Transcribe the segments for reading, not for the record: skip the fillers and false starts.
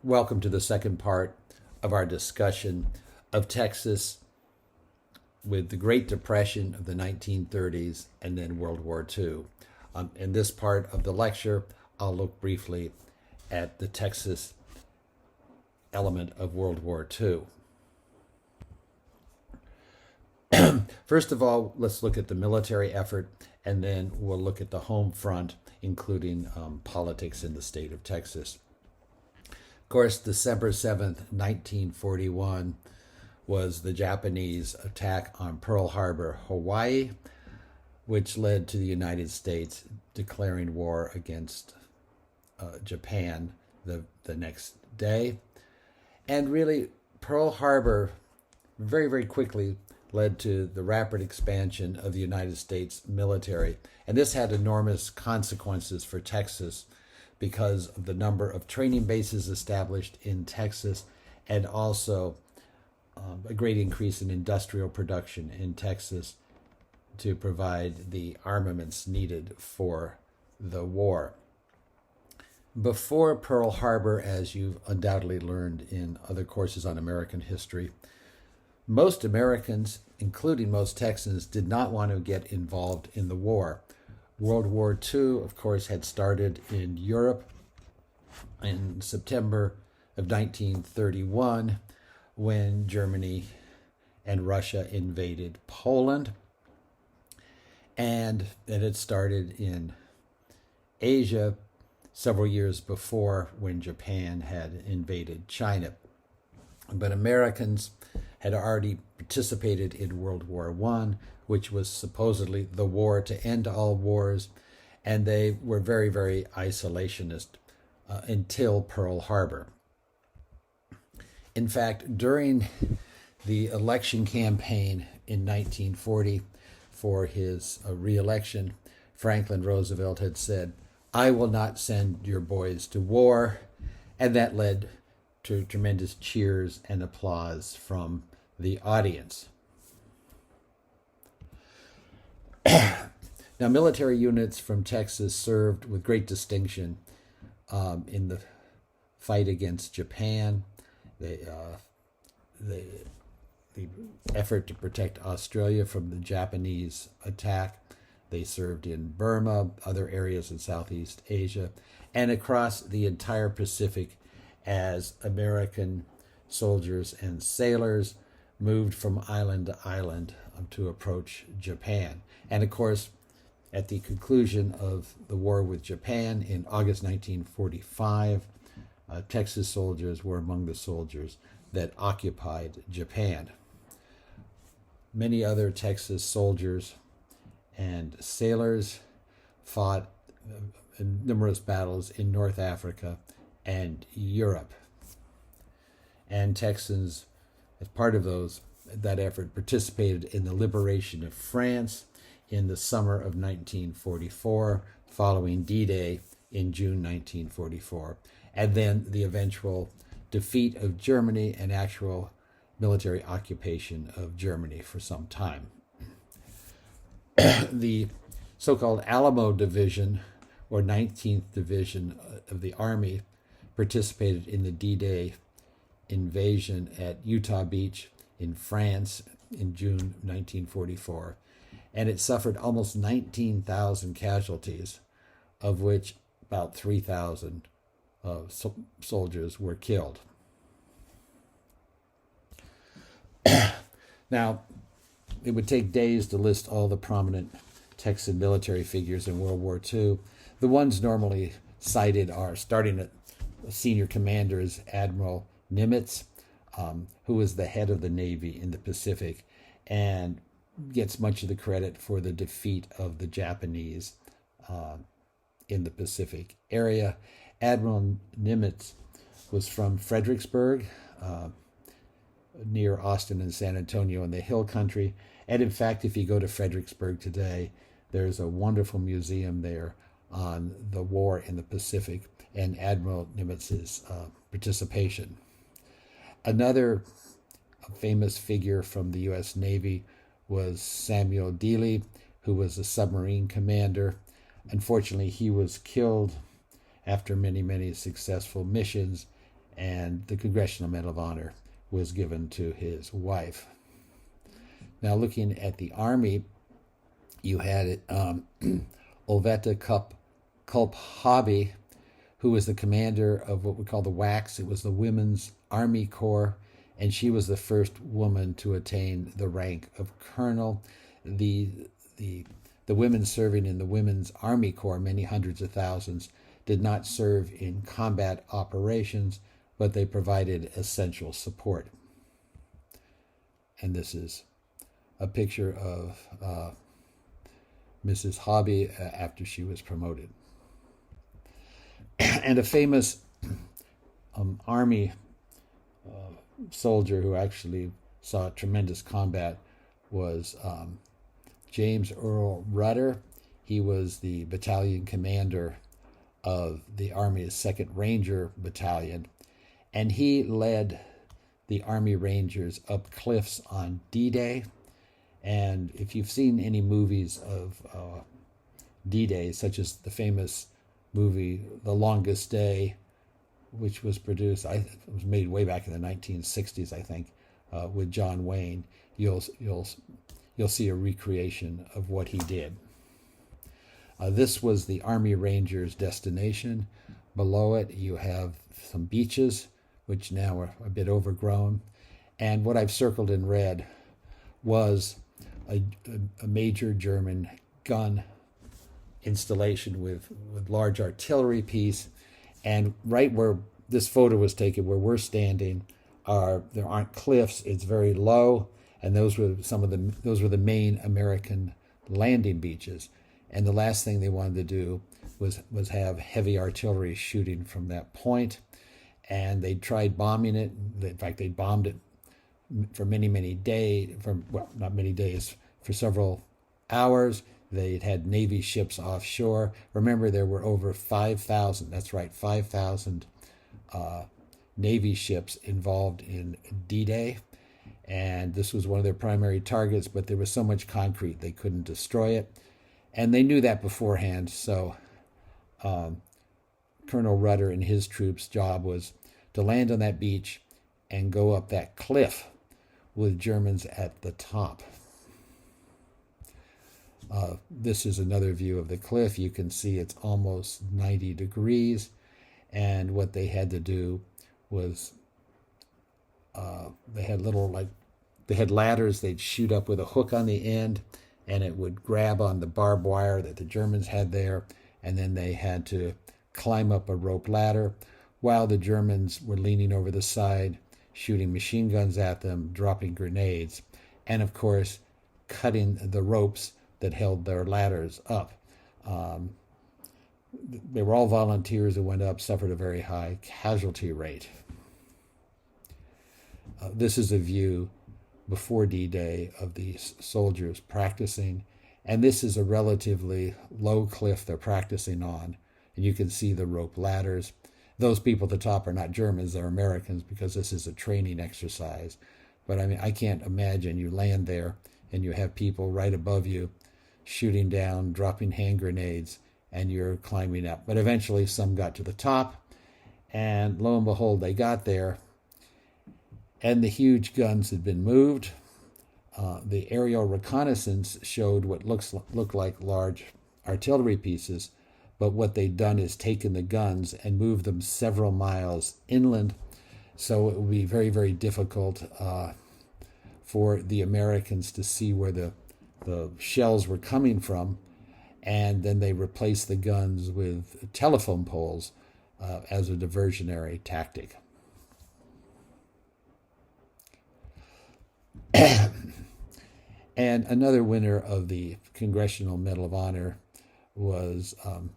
Welcome to the second part of our discussion of Texas with the Great Depression of the 1930s and then World War II. In this part of the lecture, I'll look briefly at the Texas element of World War II. First of all, let's look at the military effort, and then we'll look at the home front, including politics in the state of Texas. Of course, December 7th, 1941 was the Japanese attack on Pearl Harbor, Hawaii, which led to the United States declaring war against Japan the next day. And really, Pearl Harbor very, very quickly led to the rapid expansion of the United States military. And this had enormous consequences for Texas because of the number of training bases established in Texas and also a great increase in industrial production in Texas to provide the armaments needed for the war. Before Pearl Harbor, as you've undoubtedly learned in other courses on American history, most Americans, including most Texans, did not want to get involved in the war. World War II, of course, had started in Europe in September of 1931 when Germany and Russia invaded Poland. And it had started in Asia several years before when Japan had invaded China. But Americans had already participated in World War I, which was supposedly the war to end all wars, and they were very, very isolationist until Pearl Harbor. In fact, during the election campaign in 1940 for his re-election, Franklin Roosevelt had said, "I will not send your boys to war," and that led to tremendous cheers and applause from the audience. Now, military units from Texas served with great distinction in the fight against Japan, the effort to protect Australia from the Japanese attack. They served in Burma, other areas in Southeast Asia, and across the entire Pacific as American soldiers and sailors moved from island to island to approach Japan. And of course, at the conclusion of the war with Japan in August 1945, Texas soldiers were among the soldiers that occupied Japan. Many other Texas soldiers and sailors fought in numerous battles in North Africa and Europe. And Texans, as part of that effort, participated in the liberation of France in the summer of 1944, following D-Day in June 1944, and then the eventual defeat of Germany and actual military occupation of Germany for some time. The so-called Alamo Division, or 19th Division of the Army, participated in the D-Day invasion at Utah Beach in France in June 1944, and it suffered almost 19,000 casualties, of which about 3,000 soldiers were killed. Now, it would take days to list all the prominent Texan military figures in World War II. The ones normally cited are, starting at senior commanders, Admiral Nimitz, who was the head of the Navy in the Pacific and gets much of the credit for the defeat of the Japanese in the Pacific area. Admiral Nimitz was from Fredericksburg, near Austin and San Antonio in the Hill Country. And in fact, if you go to Fredericksburg today, there's a wonderful museum there on the war in the Pacific and Admiral Nimitz's participation. Another famous figure from the U.S. Navy was Samuel Dealey, who was a submarine commander. Unfortunately, he was killed after many, many successful missions and the Congressional Medal of Honor was given to his wife. Now, looking at the Army, you had Olveta Culp Hobby, who was the commander of what we call the WACS. It was the Women's Army Corps, and she was the first woman to attain the rank of colonel. The women serving in the Women's Army Corps, many hundreds of thousands, did not serve in combat operations, but they provided essential support. And this is a picture of Mrs. Hobby after she was promoted. And a famous Army soldier who actually saw tremendous combat was James Earl Rutter. He was the battalion commander of the Army's 2nd Ranger Battalion, and he led the Army Rangers up cliffs on D-Day. And if you've seen any movies of D-Day, such as the famous movie The Longest Day, which was produced, it was made way back in the 1960s, I think, with John Wayne, you'll see a recreation of what he did. This was the Army Rangers' destination. Below it, you have some beaches, which now are a bit overgrown. And what I've circled in red was a major German gun installation with large artillery piece. And right where this photo was taken, where we're standing, there aren't cliffs. It's very low, and those were the main American landing beaches. And the last thing they wanted to do was have heavy artillery shooting from that point. And they tried bombing it. In fact, they bombed it for many days. Not many days, for several hours. They had Navy ships offshore. Remember, there were over 5,000, that's right, 5,000 Navy ships involved in D-Day. And this was one of their primary targets, but there was so much concrete they couldn't destroy it. And they knew that beforehand, so Colonel Rutter and his troops' job was to land on that beach and go up that cliff with Germans at the top. This is another view of the cliff. You can see it's almost 90 degrees. And what they had to do was they had ladders they'd shoot up with a hook on the end, and it would grab on the barbed wire that the Germans had there. And then they had to climb up a rope ladder while the Germans were leaning over the side, shooting machine guns at them, dropping grenades, and of course, cutting the ropes that held their ladders up. They were all volunteers who went up, suffered a very high casualty rate. This is a view before D-Day of these soldiers practicing, and this is a relatively low cliff they're practicing on, and you can see the rope ladders. Those people at the top are not Germans, they're Americans, because this is a training exercise. But I mean, I can't imagine you land there and you have people right above you shooting down, dropping hand grenades, and you're climbing up. But eventually some got to the top, and lo and behold, they got there, and the huge guns had been moved. The aerial reconnaissance showed what looked like large artillery pieces, but what they'd done is taken the guns and moved them several miles inland, so it would be very, very difficult for the Americans to see where the shells were coming from. And then they replaced the guns with telephone poles as a diversionary tactic. And another winner of the Congressional Medal of Honor was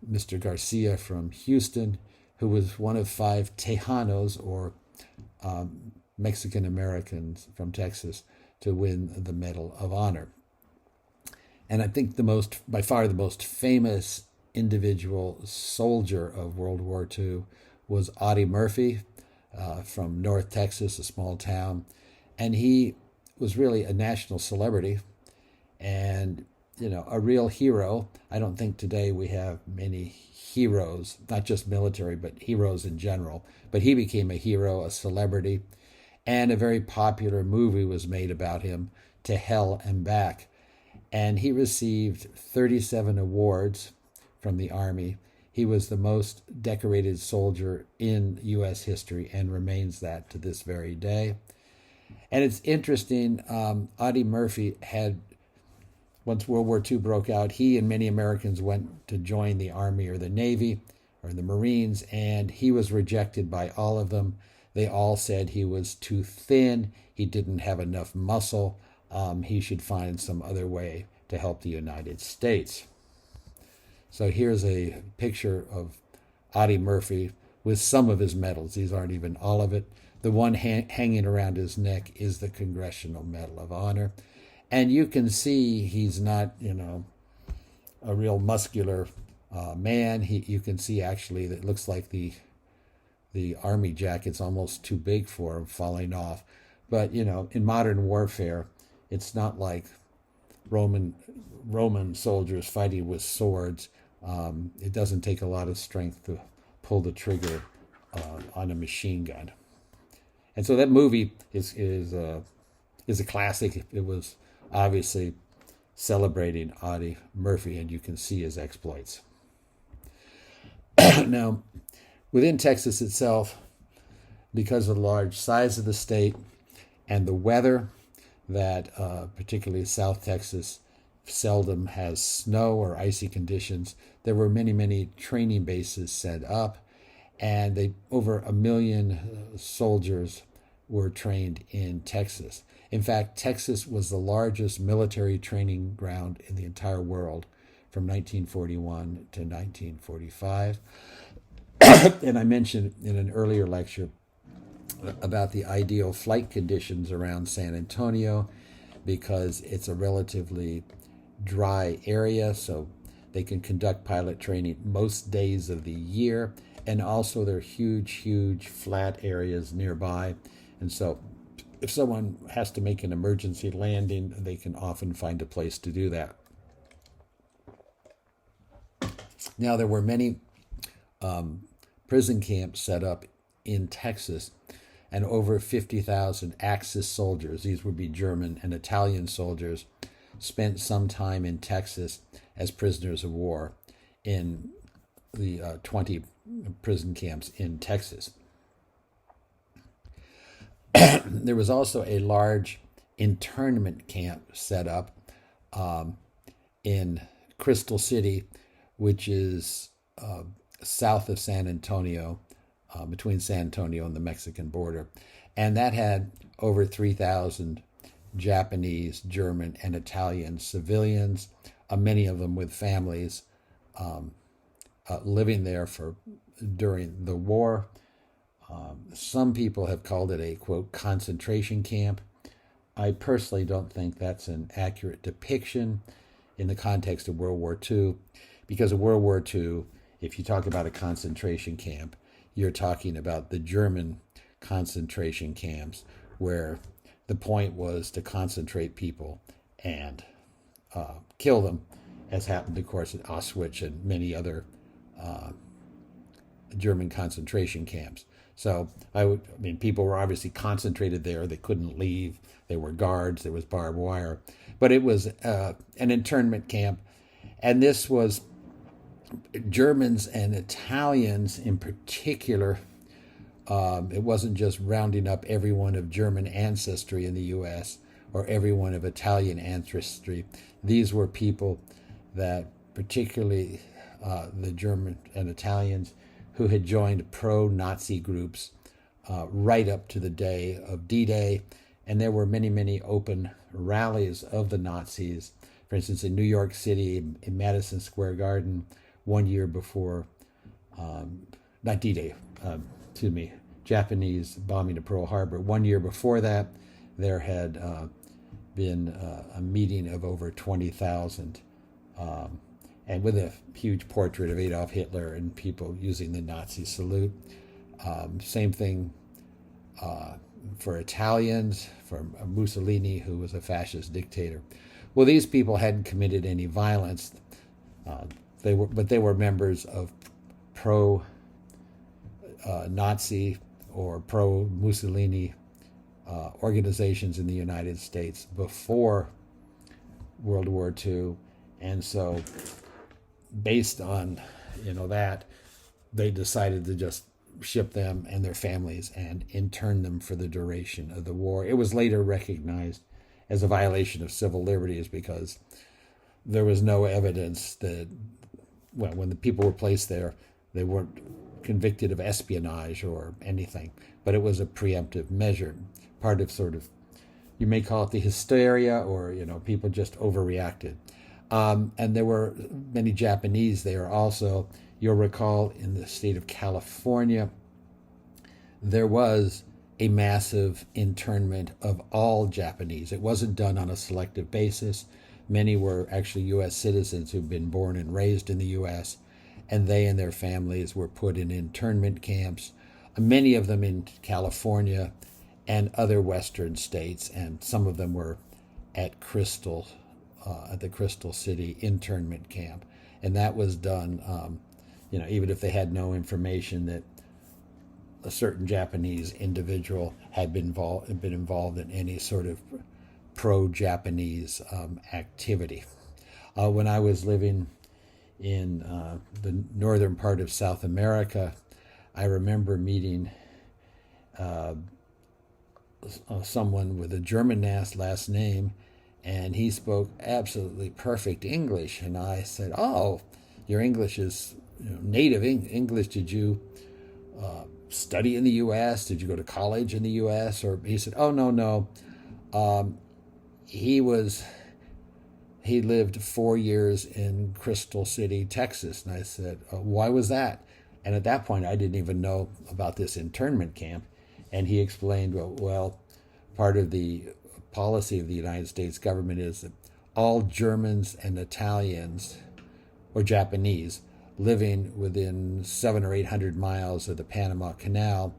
Mr. Garcia from Houston, who was one of 5 Tejanos, or Mexican Americans from Texas, to win the Medal of Honor. And I think by far the most famous individual soldier of World War II was Audie Murphy from North Texas, a small town. And he was really a national celebrity. And a real hero. I don't think today we have many heroes, not just military, but heroes in general. But he became a hero, a celebrity, and a very popular movie was made about him, To Hell and Back. And he received 37 awards from the Army. He was the most decorated soldier in U.S. history and remains that to this very day. And it's interesting, Audie Murphy had, once World War II broke out, he and many Americans went to join the Army or the Navy or the Marines, and he was rejected by all of them. They all said he was too thin, he didn't have enough muscle, he should find some other way to help the United States. So here's a picture of Audie Murphy with some of his medals. These aren't even all of it. The one hanging around his neck is the Congressional Medal of Honor. And you can see he's not, a real muscular man. You can see actually that it looks like the Army jacket's almost too big for him, falling off. But, in modern warfare, it's not like Roman soldiers fighting with swords. It doesn't take a lot of strength to pull the trigger on a machine gun. And so that movie is a classic. It was obviously celebrating Audie Murphy, and you can see his exploits. Now, within Texas itself, because of the large size of the state and the weather, that particularly South Texas seldom has snow or icy conditions, there were many, many training bases set up, and over 1 million soldiers were trained in Texas. In fact, Texas was the largest military training ground in the entire world from 1941 to 1945. And I mentioned in an earlier lecture about the ideal flight conditions around San Antonio, because it's a relatively dry area, so they can conduct pilot training most days of the year, and also there are huge flat areas nearby, and so if someone has to make an emergency landing, they can often find a place to do that. Now, there were many prison camps set up in Texas, and over 50,000 Axis soldiers, these would be German and Italian soldiers, spent some time in Texas as prisoners of war in the 20 prison camps in Texas. There was also a large internment camp set up in Crystal City, which is south of San Antonio, between San Antonio and the Mexican border. And that had over 3,000 Japanese, German, and Italian civilians, many of them with families living there during the war. Some people have called it a, quote, concentration camp. I personally don't think that's an accurate depiction in the context of World War II, because of World War II, if you talk about a concentration camp, you're talking about the German concentration camps, where the point was to concentrate people and kill them, as happened, of course, at Auschwitz and many other German concentration camps. So, people were obviously concentrated there. They couldn't leave. There were guards. There was barbed wire. But it was an internment camp. And this was Germans and Italians in particular. It wasn't just rounding up everyone of German ancestry in the U.S. or everyone of Italian ancestry. These were people that, particularly the German and Italians, who had joined pro-Nazi groups right up to the day of D-Day. And there were many, many open rallies of the Nazis. For instance, in New York City, in Madison Square Garden, 1 year before, not D-Day, Japanese bombing of Pearl Harbor. 1 year before that, there had been a meeting of over 20,000, and with a huge portrait of Adolf Hitler and people using the Nazi salute. Same thing for Italians, for Mussolini, who was a fascist dictator. Well, these people hadn't committed any violence. They were members of pro-Nazi or pro-Mussolini organizations in the United States before World War II, and so based on that, they decided to just ship them and their families and intern them for the duration of the war. It was later recognized as a violation of civil liberties because there was no evidence that, well, when the people were placed there, they weren't convicted of espionage or anything, but it was a preemptive measure, part of sort of, you may call it the hysteria, or people just overreacted. And there were many Japanese there also. You'll recall in the state of California, there was a massive internment of all Japanese. It wasn't done on a selective basis. Many were actually U.S. citizens who'd been born and raised in the U.S., and they and their families were put in internment camps, many of them in California and other Western states, and some of them were at the Crystal City internment camp. And that was done, even if they had no information that a certain Japanese individual had been involved in any sort of pro-Japanese activity. When I was living in the northern part of South America, I remember meeting someone with a German last name, and he spoke absolutely perfect English. And I said, "Oh, your English is native English. Did you study in the U.S.? Did you go to college in the U.S.?" Or he said, "Oh, no. He lived 4 years in Crystal City, Texas." And I said, "Why was that?" And at that point, I didn't even know about this internment camp. And he explained, well, part of the policy of the United States government is that all Germans and Italians or Japanese living within 700 or 800 miles of the Panama Canal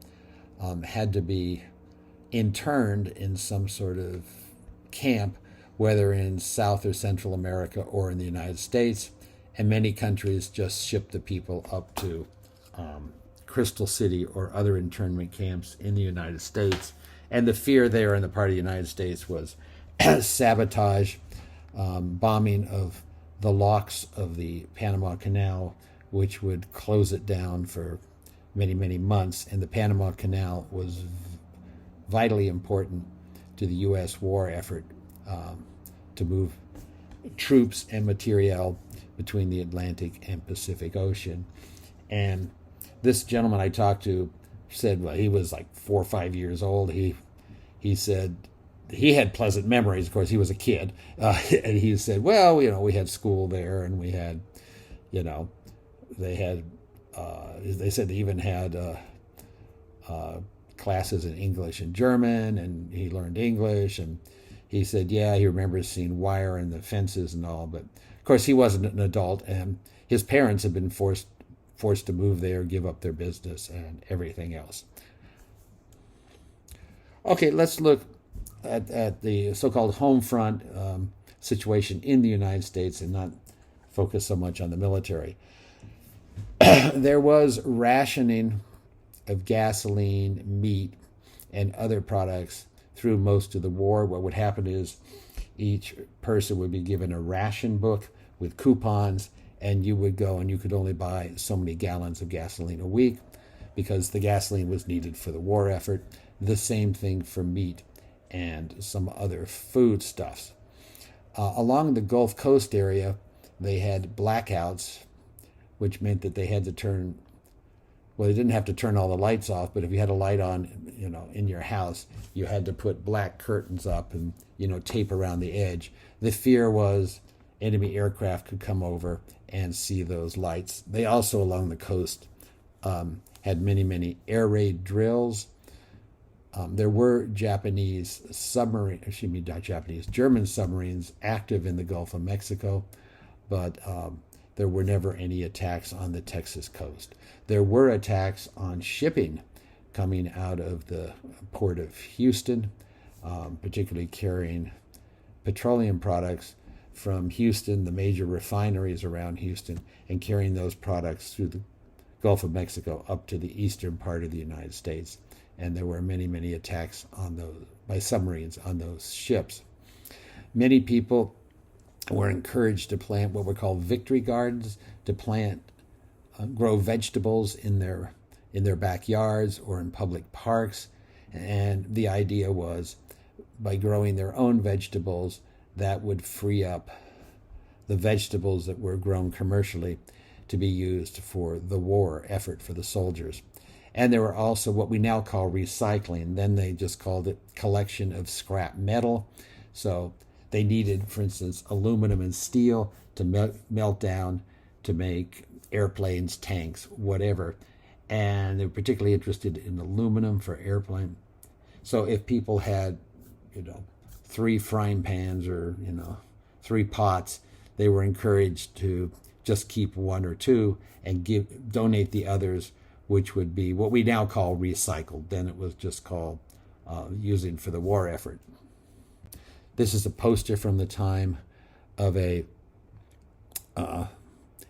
had to be interned in some sort of camp, whether in South or Central America or in the United States. And many countries just shipped the people up to Crystal City or other internment camps in the United States. And the fear there in the part of the United States was sabotage, bombing of the locks of the Panama Canal, which would close it down for many, many months. And the Panama Canal was vitally important to the U.S. war effort to move troops and materiel between the Atlantic and Pacific Ocean. And this gentleman I talked to said, well, he was like 4 or 5 years old. He said he had pleasant memories. Of course, he was a kid. And he said, well, we had school there, and we had, they said they even had classes in English and German, and he learned English. And he said, yeah, he remembers seeing wire in the fences and all. But, of course, he wasn't an adult, and his parents had been forced to move there, give up their business and everything else. Okay, let's look at the so-called home front situation in the United States and not focus so much on the military. There was rationing of gasoline, meat, and other products through most of the war. What would happen is each person would be given a ration book with coupons, and you would go and you could only buy so many gallons of gasoline a week because the gasoline was needed for the war effort. The same thing for meat and some other foodstuffs. Along the Gulf Coast area, they had blackouts, which meant that they had to turn, well, they didn't have to turn all the lights off, but if you had a light on, in your house, you had to put black curtains up and, tape around the edge. The fear was enemy aircraft could come over and see those lights. They also, along the coast, had many, many air raid drills. There were German submarines active in the Gulf of Mexico, but there were never any attacks on the Texas coast. There were attacks on shipping coming out of the port of Houston, particularly carrying petroleum products, from Houston, the major refineries around Houston, and carrying those products through the Gulf of Mexico up to the eastern part of the United States. And there were many, many attacks on those by submarines on those ships. Many people were encouraged to plant what were called victory gardens, to grow vegetables in their backyards or in public parks. And the idea was, by growing their own vegetables, that would free up the vegetables that were grown commercially to be used for the war effort for the soldiers. And there were also what we now call recycling. Then they just called it collection of scrap metal. So they needed, for instance, aluminum and steel to melt down to make airplanes, tanks, whatever. And they were particularly interested in aluminum for airplane. So if people had, 3 frying pans or, 3 pots, they were encouraged to just keep 1 or 2 and donate the others, which would be what we now call recycled. Then it was just called using for the war effort. This is a poster from the time of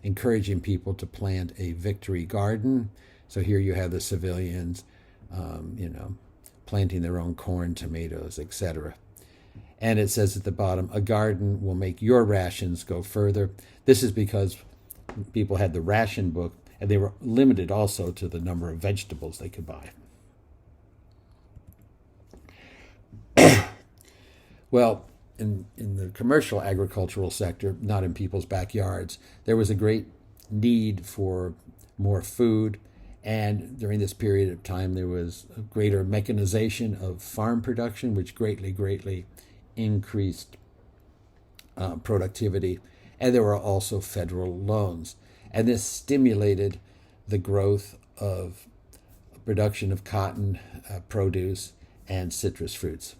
encouraging people to plant a victory garden. So here you have the civilians, planting their own corn, tomatoes, etc. And it says at the bottom, a garden will make your rations go further. This is because people had the ration book, and they were limited also to the number of vegetables they could buy. Well, in the commercial agricultural sector, not in people's backyards, there was a great need for more food. And during this period of time, there was a greater mechanization of farm production, which greatly increased productivity. And there were also federal loans. And this stimulated the growth of production of cotton, produce, and citrus fruits.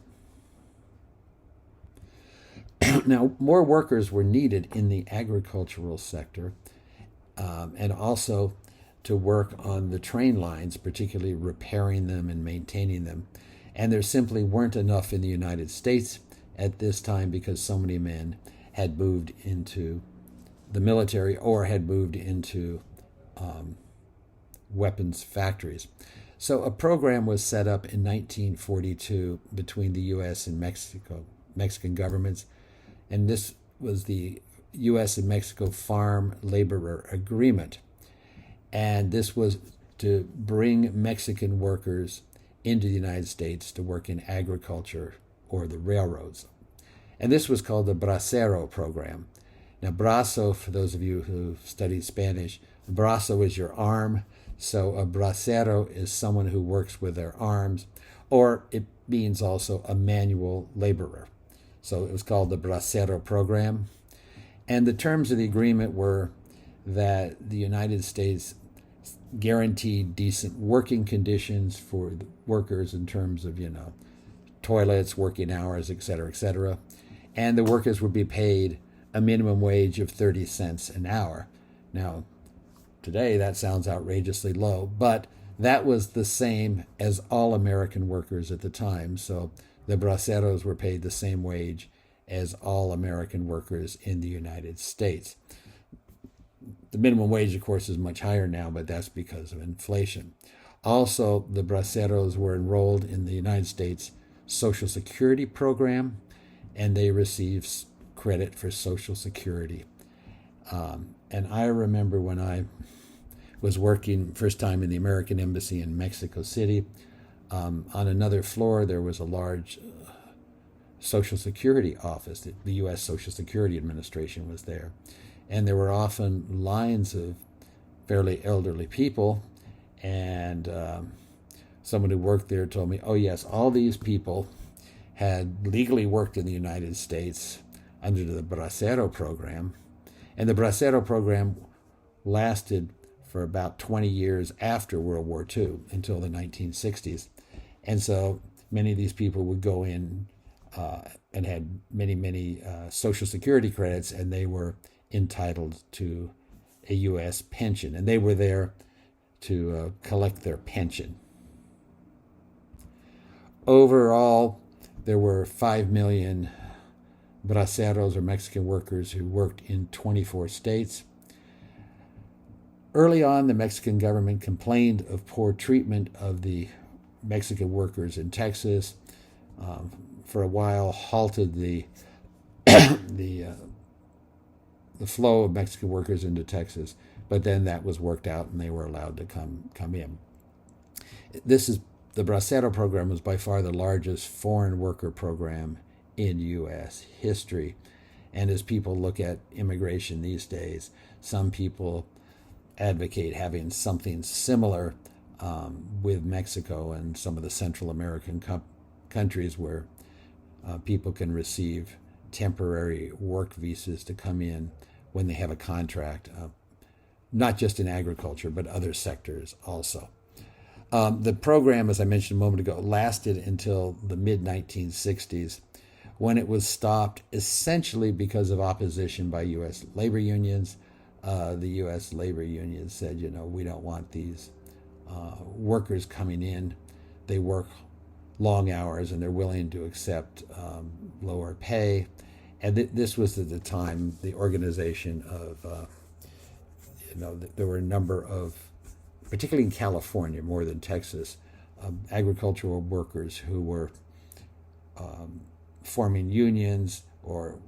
Now, more workers were needed in the agricultural sector, and also to work on the train lines, particularly repairing them and maintaining them. And there simply weren't enough in the United States at this time because so many men had moved into the military or had moved into weapons factories. So a program was set up in 1942 between the U.S. and Mexican governments, and this was the U.S. and Mexico Farm Laborer Agreement. And this was to bring Mexican workers into the United States to work in agriculture or the railroads. And this was called the Bracero Program. Now, brazo, for those of you who studied Spanish, brazo is your arm. So a bracero is someone who works with their arms, or it means also a manual laborer. So it was called the Bracero Program. And the terms of the agreement were that the United States guaranteed decent working conditions for the workers in terms of, toilets, working hours, et cetera, and the workers would be paid a minimum wage of 30 cents an hour. Now, today that sounds outrageously low, but that was the same as all American workers at the time. So the braceros were paid the same wage as all American workers in the United States. The minimum wage, of course, is much higher now, but that's because of inflation. Also, the braceros were enrolled in the United States Social Security program, and they received credit for Social Security. And I remember when I was working first time in the American Embassy in Mexico City, on another floor there was a large Social Security office. The U.S. Social Security Administration was there. And there were often lines of fairly elderly people, and someone who worked there told me, oh yes, all these people had legally worked in the United States under the Bracero Program, and the Bracero Program lasted for about 20 years after World War II until the 1960s. And so many of these people would go in and had many Social Security credits, and they were entitled to a U.S. pension, and they were there to collect their pension. Overall, there were 5 million braceros, or Mexican workers, who worked in 24 states. Early on, the Mexican government complained of poor treatment of the Mexican workers in Texas. For a while, halted the the flow of Mexican workers into Texas, but then that was worked out and they were allowed to come in. The Bracero Program was by far the largest foreign worker program in U.S. history. And as people look at immigration these days, some people advocate having something similar with Mexico and some of the Central American countries where people can receive temporary work visas to come in when they have a contract, not just in agriculture, but other sectors also. The program, as I mentioned a moment ago, lasted until the mid-1960s, when it was stopped essentially because of opposition by U.S. labor unions. The U.S. labor unions said, we don't want these workers coming in. They work long hours and they're willing to accept lower pay. And this was at the time the organization of, there were a number of, particularly in California more than Texas, agricultural workers who were forming unions or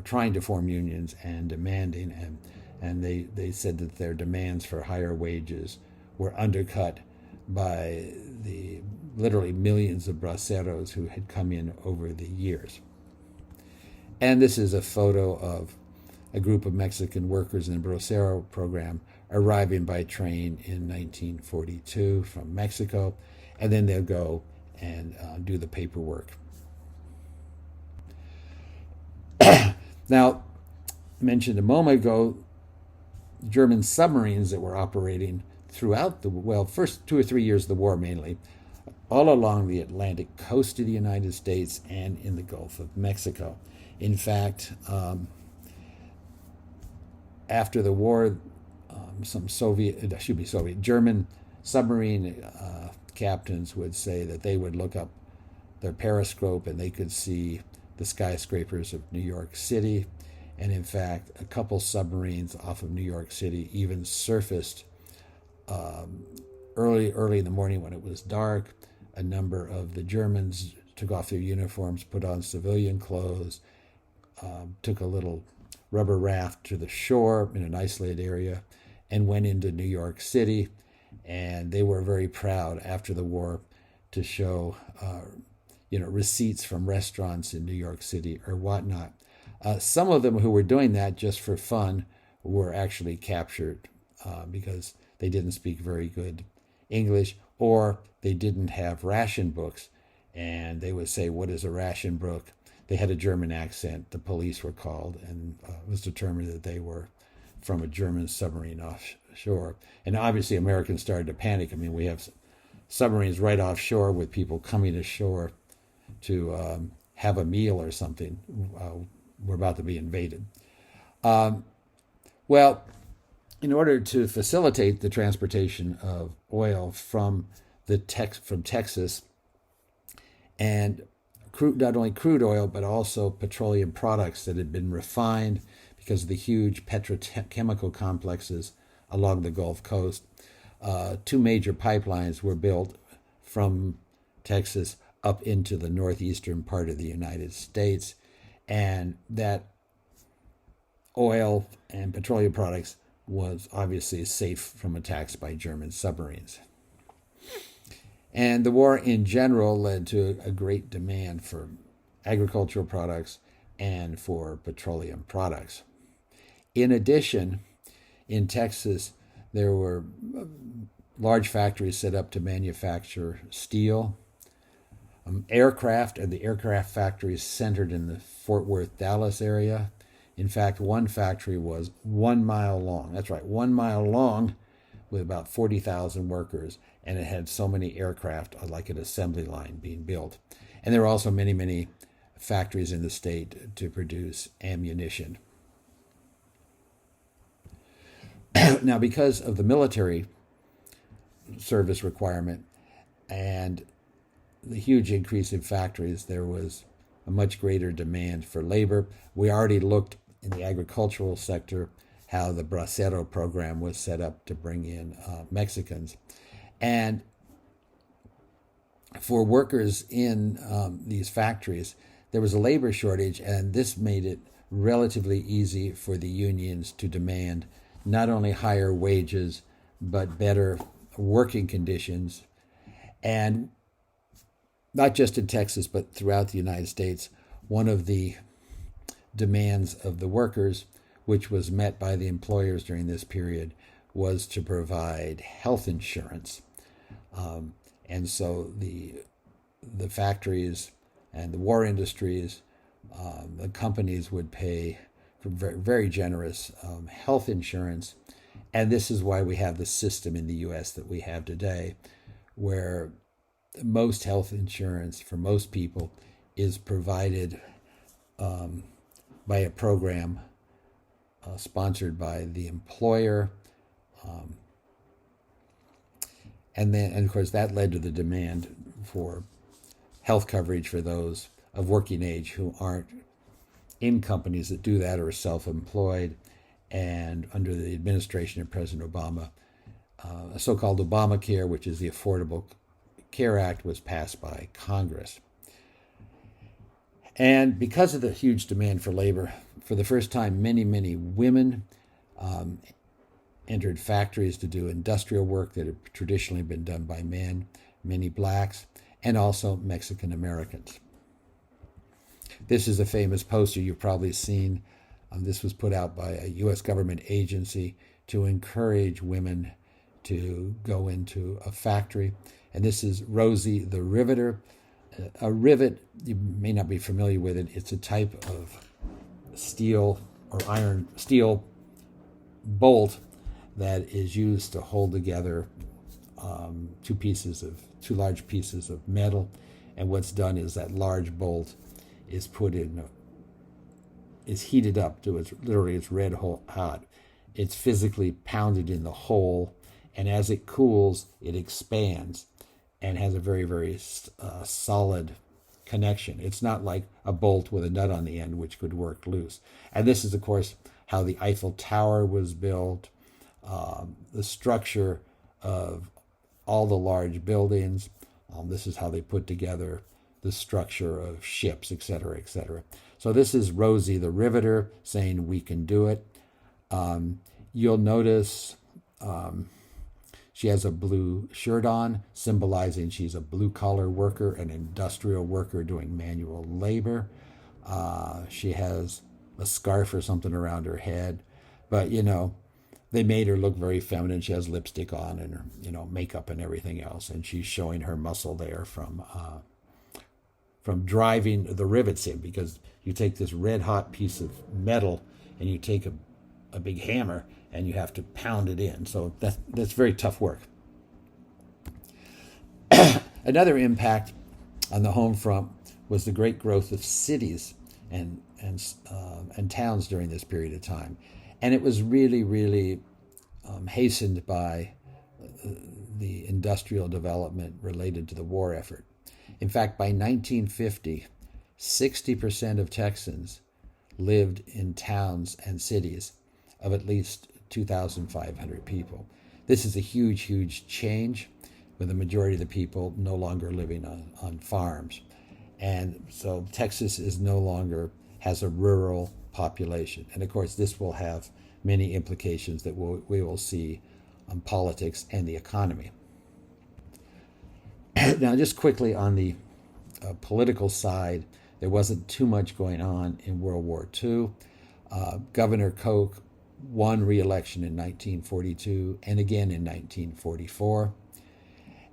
trying to form unions and demanding, and they said that their demands for higher wages were undercut by the literally millions of braceros who had come in over the years. And this is a photo of a group of Mexican workers in the Bracero Program arriving by train in 1942 from Mexico, and then they'll go and do the paperwork. Now, I mentioned a moment ago, German submarines that were operating throughout first 2 or 3 years of the war mainly, all along the Atlantic coast of the United States and in the Gulf of Mexico. In fact, after the war, some German submarine captains would say that they would look up their periscope and they could see the skyscrapers of New York City. And in fact, a couple submarines off of New York City even surfaced early in the morning when it was dark. A number of the Germans took off their uniforms, put on civilian clothes, took a little rubber raft to the shore in an isolated area, and went into New York City. And they were very proud after the war to show, receipts from restaurants in New York City or whatnot. Some of them who were doing that just for fun were actually captured because they didn't speak very good English, or they didn't have ration books. And they would say, "What is a ration book?" They had a German accent. The police were called, and it was determined that they were from a German submarine offshore. And obviously Americans started to panic. I mean, we have submarines right offshore with people coming ashore to have a meal or something. We're about to be invaded. In order to facilitate the transportation of oil from Texas, and not only crude oil, but also petroleum products that had been refined because of the huge petrochemical complexes along the Gulf Coast, 2 major pipelines were built from Texas up into the northeastern part of the United States. And that oil and petroleum products was obviously safe from attacks by German submarines. And the war in general led to a great demand for agricultural products and for petroleum products. In addition, in Texas, there were large factories set up to manufacture steel, aircraft, and the aircraft factories centered in the Fort Worth, Dallas area. In fact, one factory was 1 mile long. That's right, 1 mile long, with about 40,000 workers, and it had so many aircraft, like an assembly line being built. And there were also many, many factories in the state to produce ammunition. Now, because of the military service requirement and the huge increase in factories, there was a much greater demand for labor. We already looked in the agricultural sector how the Bracero Program was set up to bring in Mexicans. And for workers in these factories, there was a labor shortage, and this made it relatively easy for the unions to demand not only higher wages, but better working conditions. And not just in Texas, but throughout the United States, one of the demands of the workers, which was met by the employers during this period, was to provide health insurance. And so the factories and the war industries, the companies would pay for very, very generous health insurance. And this is why we have the system in the U.S. that we have today, where most health insurance for most people is provided by a program sponsored by the employer. And of course, that led to the demand for health coverage for those of working age who aren't in companies that do that or are self-employed. And under the administration of President Obama, a so-called Obamacare, which is the Affordable Care Act, was passed by Congress. And because of the huge demand for labor, for the first time, many, many women entered factories to do industrial work that had traditionally been done by men, many blacks, and also Mexican Americans. This is a famous poster you've probably seen. This was put out by a U.S. government agency to encourage women to go into a factory. And this is Rosie the Riveter. A rivet, you may not be familiar with it, it's a type of steel or steel bolt that is used to hold together two large pieces of metal. And what's done is that large bolt is is heated up to it's red hot. It's physically pounded in the hole, and as it cools, it expands and has a very, very solid connection. It's not like a bolt with a nut on the end, which could work loose. And this is, of course, how the Eiffel Tower was built, the structure of all the large buildings. This is how they put together the structure of ships, etc., etc. So this is Rosie the Riveter saying, "We can do it." You'll notice she has a blue shirt on, symbolizing she's a blue-collar worker, an industrial worker doing manual labor. She has a scarf or something around her head, but they made her look very feminine. She has lipstick on and her, makeup and everything else, and she's showing her muscle there from driving the rivets in, because you take this red-hot piece of metal and you take a big hammer and you have to pound it in. So that's very tough work. Another impact on the home front was the great growth of cities and towns during this period of time. And it was really, really hastened by the industrial development related to the war effort. In fact, by 1950, 60% of Texans lived in towns and cities of at least 2,500 people. This is a huge, huge change, with the majority of the people no longer living on farms. And so Texas is no longer has a rural population. And of course, this will have many implications that we will see on politics and the economy. Now, just quickly on the political side, there wasn't too much going on in World War II. Governor Koch won re-election in 1942 and again in 1944.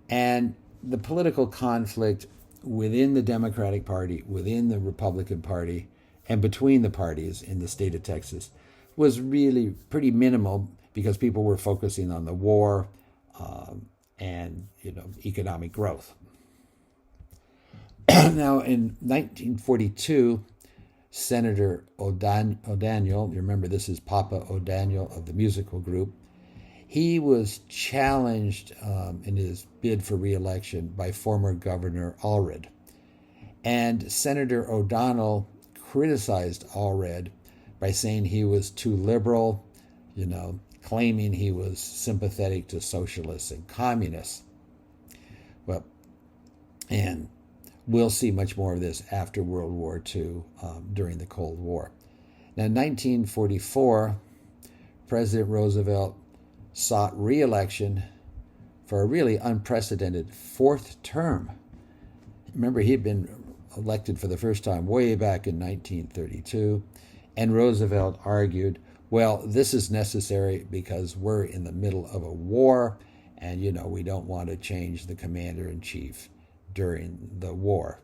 And the political conflict within the Democratic Party, within the Republican Party, and between the parties in the state of Texas was really pretty minimal, because people were focusing on the war and economic growth. Now, in 1942, Senator O'Daniel, you remember this is Papa O'Daniel of the musical group, he was challenged in his bid for re-election by former Governor Allred. And Senator O'Donnell criticized Allred by saying he was too liberal, claiming he was sympathetic to socialists and communists. Well, and we'll see much more of this after World War II, during the Cold War. Now, in 1944, President Roosevelt sought re-election for a really unprecedented fourth term. Remember, he'd been elected for the first time way back in 1932, and Roosevelt argued, well, this is necessary because we're in the middle of a war, and, we don't want to change the commander-in-chief during the war.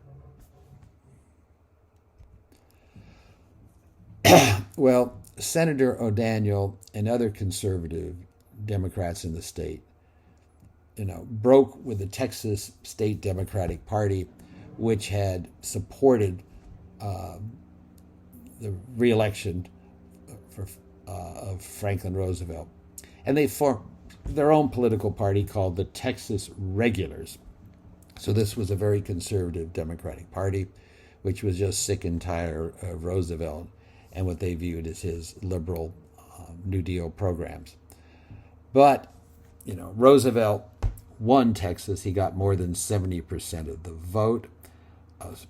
Well, Senator O'Daniel and other conservative Democrats in the state, broke with the Texas State Democratic Party, which had supported the re-election of Franklin Roosevelt. And they formed their own political party called the Texas Regulars. So this was a very conservative Democratic Party, which was just sick and tired of Roosevelt and what they viewed as his liberal New Deal programs. But, Roosevelt won Texas. He got more than 70% of the vote.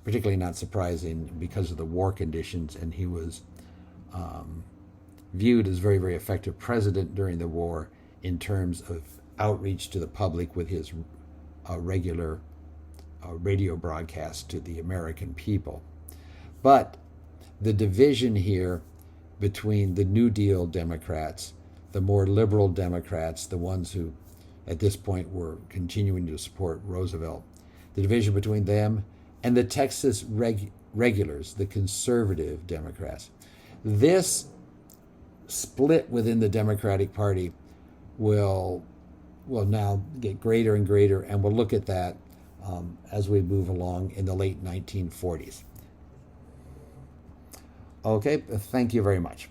Particularly not surprising because of the war conditions, and he was viewed as very, very effective president during the war in terms of outreach to the public with his regular radio broadcast to the American people. But the division here between the New Deal Democrats, the more liberal Democrats, the ones who at this point were continuing to support Roosevelt, the division between them and the Texas Regulars, the conservative Democrats. This split within the Democratic Party will now get greater and greater, and we'll look at that as we move along in the late 1940s. Okay, thank you very much.